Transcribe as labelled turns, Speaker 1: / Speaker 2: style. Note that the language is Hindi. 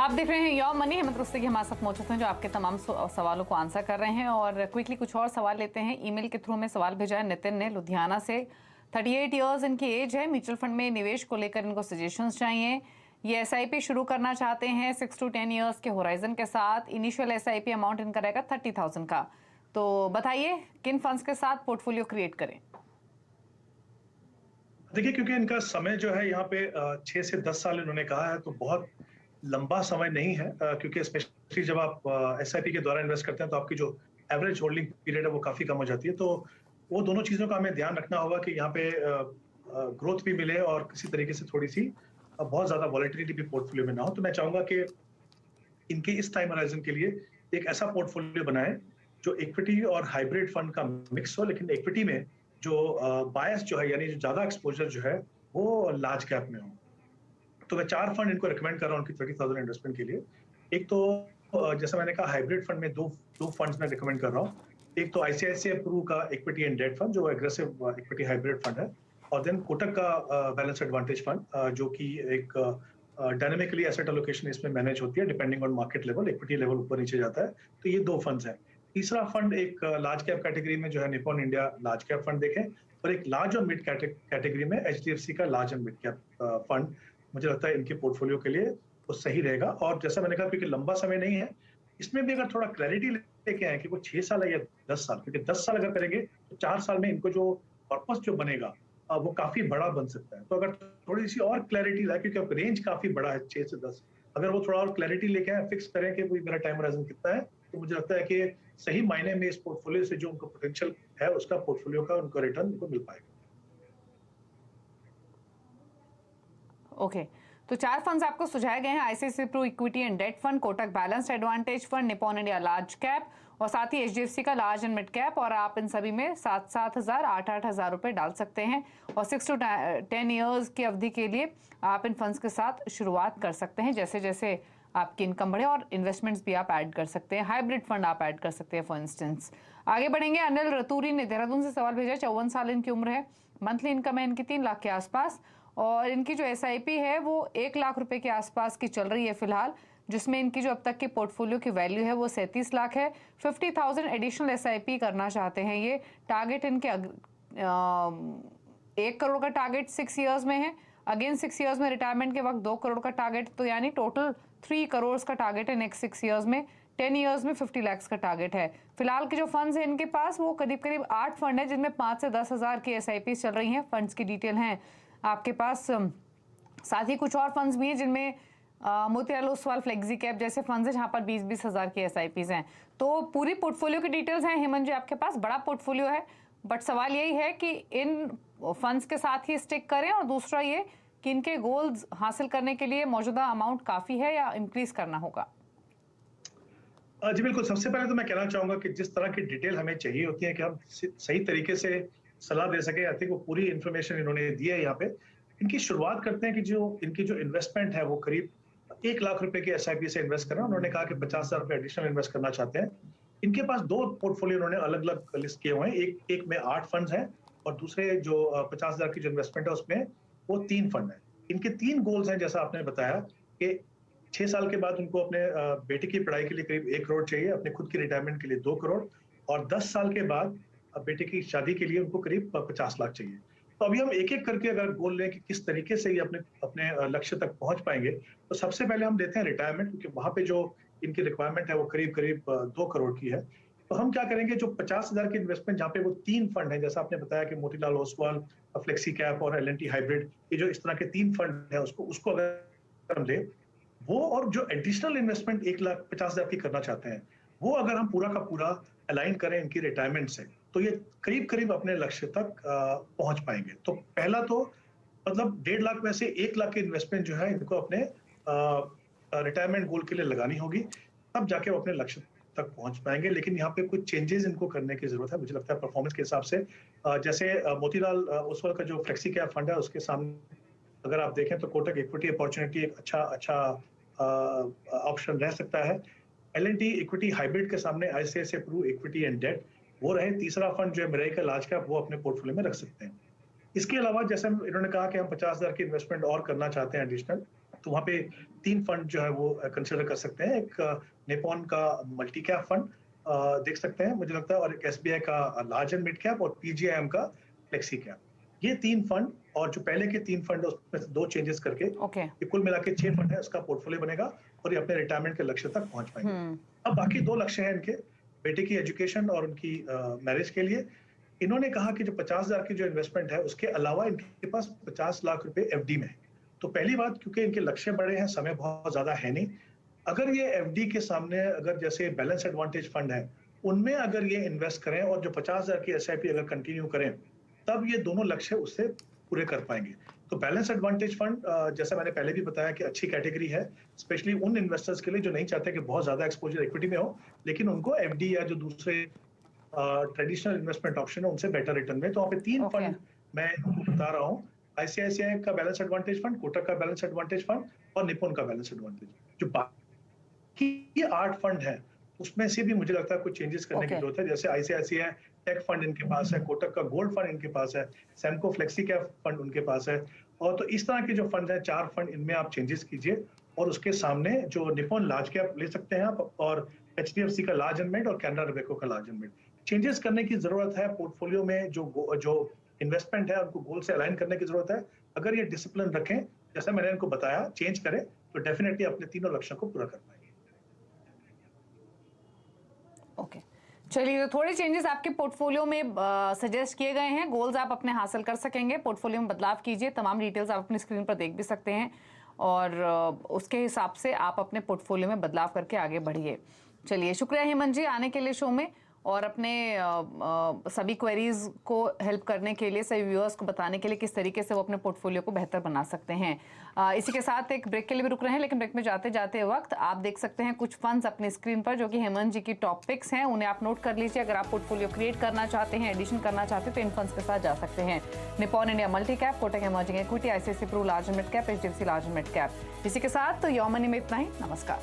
Speaker 1: आप देख रहे हैं योर मनी। हेमंत रुस्तगी हमारे साथ मौजूद हैं जो आपके तमाम सवालों को आंसर कर रहे हैं। और क्विकली कुछ और सवाल लेते हैं। ईमेल के थ्रू में सवाल भेजा है नितिन ने लुधियाना से। 38 इयर्स इनकी एज है। म्यूचुअल फंड में निवेश को लेकर इनको सजेशंस चाहिए। ये एसआईपी शुरू करना चाहते हैं 6 to 10 इयर्स के होराइजन के साथ। इनिशियल एसआईपी अमाउंट इनका रहेगा 30,000 का। तो बताइए किन फंड्स के साथ पोर्टफोलियो क्रिएट करें।
Speaker 2: देखिए, क्योंकि इनका समय जो है यहाँ पे 6 से 10 साल इन्होंने कहा है, तो बहुत लंबा समय नहीं है, क्योंकि स्पेशली जब आप एसआईपी के द्वारा इन्वेस्ट करते हैं तो आपकी जो एवरेज होल्डिंग पीरियड है वो काफी कम हो जाती है। तो वो दोनों चीजों का हमें ध्यान रखना होगा कि यहाँ पे ग्रोथ भी मिले और किसी तरीके से थोड़ी सी बहुत ज्यादा वॉलेटिलिटी भी पोर्टफोलियो में ना हो। तो मैं चाहूंगा कि इनके इस टाइम होराइजन के लिए एक ऐसा पोर्टफोलियो बनाएं जो इक्विटी और हाइब्रिड फंड का मिक्स हो, लेकिन इक्विटी में जो बायस जो है, यानी जो ज्यादा एक्सपोजर जो है वो लार्ज कैप में हो। तो मैं 4 फंड इनको रिकमेंड कर रहा हूँ उनकी 30,000 इन्वेस्टमेंट के लिए। एक तो जैसा मैंने कहा, हाइब्रिड फंड में दो फंड्स मैं रिकमेंड कर रहा हूँ। एक तो आईसीआईसीआई प्रू का इक्विटी एंड डेट फंड जो एग्रेसिव इक्विटी हाइब्रिड फंड है, और देन कोटक का बैलेंस एडवांटेज फंड जो कि एक डायनेमिकली एसेट एलोकेशन इसमें मैनेज होती है depending on market level, equity level ऊपर नीचे जाता है। तो ये 2 फंड्स हैं। तीसरा फंड एक लार्ज कैप कैटेगरी में जो है Nippon India large cap fund देखें, और एक लार्ज और मिड कैटेगरी में एचडीएफसी का large and mid cap fund मुझे लगता है इनके पोर्टफोलियो के लिए वो सही रहेगा। और जैसा मैंने कहा, क्योंकि लंबा समय नहीं है, इसमें भी अगर थोड़ा क्लैरिटी लेके आए कि वो 6 साल है या 10 साल, क्योंकि 10 साल अगर करेंगे तो 4 साल में इनको जो पर्पस जो बनेगा वो काफी बड़ा बन सकता है। तो अगर थोड़ी सी और क्लैरिटी लाए, क्योंकि अब रेंज काफी बड़ा है 6 से 10, अगर वो थोड़ा और क्लैरिटी लेके आए, फिक्स करें कि कोई मेरा टाइम होराइजन कितना है, तो मुझे लगता है कि सही मायने में इस पोर्टफोलियो से जो उनको पोटेंशियल है उसका पोर्टफोलियो का उनको रिटर्न उनको मिल पाएगा।
Speaker 1: ओके तो 4 फंड्स आपको सुझाए गए हैं। ICICI Pru equity and debt fund, Kotak balanced advantage fund, Nippon India large cap और साथ ही एचडीएफसी का लार्ज एंड मिड कैप। और आप इन सभी में 7-7 हज़ार 8-8 हज़ार रुपए डाल सकते हैं। और 6 to 10 इयर्स की अवधि के लिए आप इन फंड्स के साथ शुरुआत कर सकते हैं। जैसे जैसे आपकी इनकम बढ़े, और इन्वेस्टमेंट्स भी आप ऐड कर सकते हैं। हाइब्रिड फंड आप ऐड कर सकते हैं फॉर इंस्टेंस। आगे बढ़ेंगे। अनिल रतूरी ने देहरादून से सवाल भेजा। 54 साल इनकी उम्र है। मंथली इनकम है इनकी 3 लाख के आसपास, और इनकी जो एसआईपी है वो 1 लाख रुपए के आसपास की चल रही है फिलहाल, जिसमें इनकी जो अब तक की पोर्टफोलियो की वैल्यू है वो 37 लाख है। 50,000 एडिशनल एसआईपी करना चाहते हैं ये। टारगेट इनके 1 करोड़ का टारगेट 6 इयर्स में है। अगेन 6 इयर्स में रिटायरमेंट के वक्त 2 करोड़ का टारगेट, तो यानी टोटल 3 करोड़ का टारगेट है नेक्स्ट 6 इयर्स में। 10 इयर्स में 50 लाख का टारगेट है। फिलहाल के जो फंड्स हैं इनके पास वो करीब करीब 8 फंड है, जिनमें 5 से 10 हज़ार की एसआईपी चल रही हैं। फंड्स की डिटेल हैं आपके पास। साथ ही कुछ और फंड्स भी हैं जिनमें मोतीलाल ओसवाल फ्लेक्सी कैप जैसे फंड्स हैं जहां पर 20-20 हज़ार की एसआईपीज हैं। तो पूरी पोर्टफोलियो की डिटेल्स हैं हेमंत जी आपके पास। बड़ा पोर्टफोलियो है, बट सवाल यही है कि इन फंड्स के साथ ही स्टिक करें, और दूसरा ये कि इनके गोल्स हासिल करने के लिए मौजूदा अमाउंट काफी है या इंक्रीज करना होगा।
Speaker 2: जी बिल्कुल। सबसे पहले तो मैं कहना चाहूंगा कि जिस तरह की डिटेल हमें चाहिए होती है कि हम सही तरीके से सलाह दे सके, आई थिंक वो पूरी इंफॉर्मेशन इन्होंने दी है यहाँ पे। इनकी शुरुआत करते हैं कि जो इनकी जो इन्वेस्टमेंट है वो करीब 1 लाख रुपए की एसआईपी से इन्वेस्ट करना। उन्होंने कहा कि 50,000 रुपए एडिशनल इन्वेस्ट करना चाहते हैं। इनके पास 2 पोर्टफोलियो उन्होंने अलग अलग लिस्ट किए हुए हैं। एक में 8 फंड हैं, और दूसरे जो 50,000 की जो इन्वेस्टमेंट है उसमें वो 3 फंड है। इनके 3 गोल्स हैं, जैसा आपने बताया कि 6 साल के बाद उनको अपने बेटे की पढ़ाई के लिए करीब 1 करोड़ चाहिए, अपने खुद की रिटायरमेंट के लिए 2 करोड़, और 10 साल के बाद बेटे की शादी के लिए उनको करीब 50 लाख चाहिए। तो अभी हम एक-एक करके अगर गोल लें कि किस तरीके से ये अपने अपने लक्ष्य तक पहुंच पाएंगे, तो सबसे पहले हम लेते हैं रिटायरमेंट, क्योंकि वहां पे जो इनकी रिक्वायरमेंट है वो करीब-करीब 2 करोड़ की है। तो हम क्या करेंगे, जो 50,000 की इन्वेस्टमेंट जहाँ पे वो 3 फंड है, जैसा आपने बताया कि मोतीलाल ओसवाल फ्लेक्सी कैप और एल&टी हाइब्रिड, ये जो इस तरह के 3 फंड है उसको अगर हम ले, वो और जो एडिशनल इन्वेस्टमेंट 1,50,000 की करना चाहते हैं, वो अगर हम पूरा का पूरा अलाइन करें इनकी रिटायरमेंट से, तो ये करीब करीब अपने लक्ष्य तक पहुंच पाएंगे। तो पहला तो मतलब 1.5 लाख में से 1 लाख की इन्वेस्टमेंट जो है इनको अपने रिटायरमेंट गोल के लिए लगानी होगी, तब जाके वो अपने लक्ष्य तक पहुंच पाएंगे। लेकिन यहाँ पे कुछ चेंजेस इनको करने की जरूरत है, मुझे लगता है परफॉर्मेंस के हिसाब से। जैसे मोतीलाल ओसवाल का जो फ्लेक्सी कैप फंड है उसके सामने अगर आप देखें तो कोटक इक्विटी अपॉर्चुनिटी एक अच्छा ऑप्शन रह सकता है। एल&टी इक्विटी हाइब्रिड के सामने ICICI Pru equity and debt वो रहे। तीसरा फंड जो है मिराई का लार्ज कैप, वो अपने पोर्टफोलियो में रख सकते हैं। इसके अलावा जैसे इन्होंने कहा कि हम 50,000 की इन्वेस्टमेंट और करना चाहते हैं एडिशनल, तो वहाँ पे 3 फंड जो है वो कंसिडर कर सकते हैं। एक निपॉन का मल्टी कैप फंड देख सकते हैं मुझे लगता है, और एक एसबीआई का लार्ज एंड मिड कैप, और पीजीआईएम का फ्लेक्सी कैप। ये 3 फंड, और जो पहले के 3 फंड है उसमें से 2 चेंजेस करके ये कुल मिला के 6 फंड है, उसका पोर्टफोलियो बनेगा और ये अपने रिटायरमेंट के लक्ष्य तक पहुंच पाएंगे। अब बाकी 2 लक्ष्य हैं इनके, बेटे की एजुकेशन और उनकी मैरिज के लिए। इन्होंने कहा कि जो 50,000 की जो इन्वेस्टमेंट है उसके अलावा इनके पास 50 लाख रुपए एफडी में है। तो पहली बात, क्योंकि इनके लक्ष्य बड़े हैं, समय बहुत ज्यादा है नहीं, अगर ये एफडी के सामने अगर जैसे बैलेंस एडवांटेज फंड है उनमें अगर ये इन्वेस्ट करें और जो 50,000 की एसआईपी अगर कंटिन्यू करें, तब ये दोनों लक्ष्य उससे पूरे कर पाएंगे। तो बैलेंस एडवांटेज फंड जैसा मैंने पहले भी बताया कि अच्छी कैटेगरी है, स्पेशली उन इन्वेस्टर्स के लिए जो नहीं चाहते कि बहुत ज्यादा एक्सपोजर इक्विटी में हो, लेकिन उनको एफडी या जो दूसरे ट्रेडिशनल इन्वेस्टमेंट ऑप्शन है उनसे बेटर रिटर्न में। तो वहाँ पे 3 फंड मैं बता रहा हूँ, आईसीआईसीआई का बैलेंस एडवांटेज फंड, कोटक का बैलेंस एडवांटेज फंड और निपॉन का बैलेंस एडवांटेज। जो बाकी 8 फंड है उसमें से भी मुझे लगता है कुछ चेंजेस करने की जरूरत है। जैसे आईसीआईसीआई टेक फंड इनके पास है, कोटक का गोल्ड फंड इनके पास है, सैमको फ्लेक्सी कैप फंड उनके पास है, और तो इस तरह के जो फंड है 4 फंड, इनमें आप चेंजेस कीजिए और उसके सामने जो निपॉन लार्ज कैप ले सकते हैं आप, और एचडीएफसी का लार्ज एंड मिड और कैनरा रोबेको का लार्ज एंड मिड। चेंजेस करने की जरूरत है पोर्टफोलियो में, जो इन्वेस्टमेंट है उनको गोल से अलाइन करने की जरूरत है। अगर ये डिसिप्लिन रखें जैसा मैंने इनको बताया, चेंज करें, तो डेफिनेटली अपने तीनों लक्ष्यों को पूरा कर पाएंगे।
Speaker 1: ओके, चलिए, तो थोड़े चेंजेस आपके पोर्टफोलियो में सजेस्ट किए गए हैं, गोल्स आप अपने हासिल कर सकेंगे, पोर्टफोलियो में बदलाव कीजिए, तमाम डिटेल्स आप अपनी स्क्रीन पर देख भी सकते हैं और उसके हिसाब से आप अपने पोर्टफोलियो में बदलाव करके आगे बढ़िए। चलिए, शुक्रिया हेमंत जी आने के लिए शो में और अपने सभी क्वेरीज को हेल्प करने के लिए, सभी व्यूअर्स को बताने के लिए किस तरीके से वो अपने पोर्टफोलियो को बेहतर बना सकते हैं। इसी के साथ एक ब्रेक के लिए भी रुक रहे हैं, लेकिन ब्रेक में जाते जाते वक्त आप देख सकते हैं कुछ फंड्स अपनी स्क्रीन पर जो कि हेमंत जी की टॉप पिक्स हैं, उन्हें आप नोट कर लीजिए। अगर आप पोर्टफोलियो क्रिएट करना चाहते हैं, एडिशन करना चाहते हैं, तो इन फंड्स के साथ जा सकते हैं। Nippon India multi cap, Kotak emerging equity, ICICI Pru large and mid cap, HDFC large and mid cap. इसी के साथ तो योर मनी में इतना ही। नमस्कार।